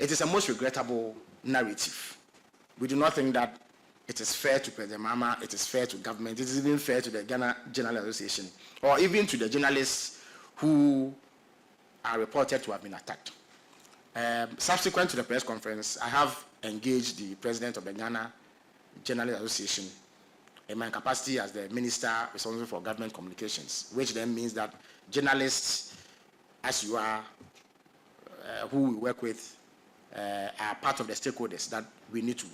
It is a most regrettable narrative. We do not think that it is fair to President Mahama, it is fair to government, it is even fair to the Ghana Journalists Association, or even to the journalists who are reported to have been attacked. Subsequent to the press conference, I have engaged the president of the Ghana Journalists Association in my capacity as the minister responsible for government communications, which then means that journalists, as you are, who we work with, are part of the stakeholders that we need to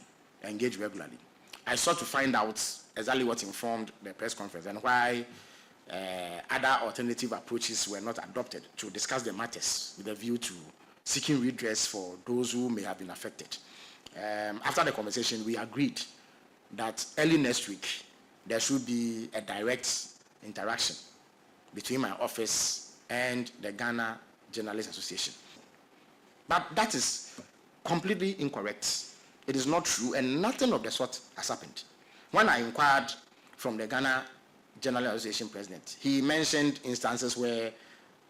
engage regularly. I sought to find out exactly what informed the press conference and why other alternative approaches were not adopted to discuss the matters with a view to seeking redress for those who may have been affected. After the conversation, we agreed that early next week, there should be a direct interaction between my office and the Ghana Journalists Association. But that is completely incorrect. It is not true, and nothing of the sort has happened. When I inquired from the Ghana Journalists Association president, he mentioned instances where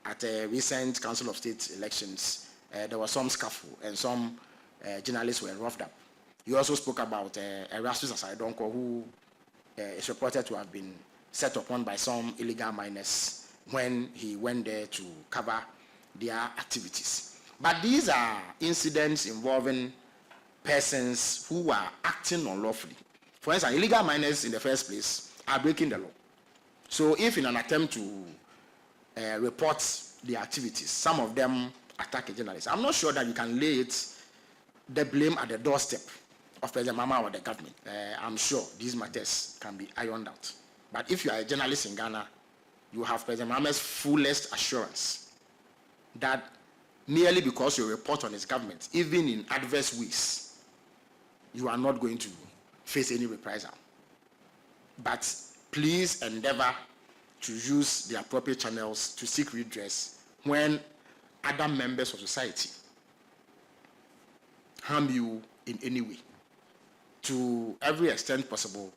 at a recent Council of State elections, there was some scuffle and some journalists were roughed up. He also spoke about Erastus Asaidonko, who is reported to have been set upon by some illegal miners when he went there to cover their activities. But these are incidents involving persons who are acting unlawfully. For instance, illegal miners in the first place are breaking the law. So if in an attempt to report the activities, some of them attack a journalist, I'm not sure that you can lay the blame at the doorstep of President Mahama or the government. I'm sure these matters can be ironed out. But if you are a journalist in Ghana, you have President Mahama's fullest assurance that merely because you report on his government, even in adverse ways, you are not going to face any reprisal. But please endeavor to use the appropriate channels to seek redress when other members of society harm you in any way. To every extent possible,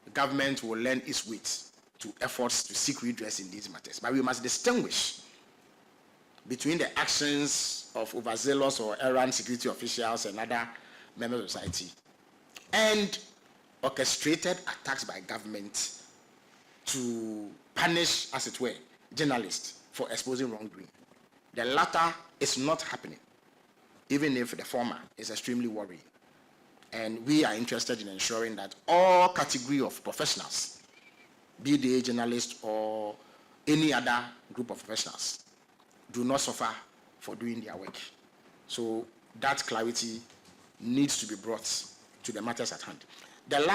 the government will lend its weight to efforts to seek redress in these matters. But we must distinguish between the actions of overzealous or errant security officials and other members of society and orchestrated attacks by government to punish, as it were, journalists for exposing wrongdoing. The latter is not happening, even if the former is extremely worrying. And we are interested in ensuring that all category of professionals, be they journalists or any other group of professionals, do not suffer for doing their work. So that clarity needs to be brought to the matters at hand. The last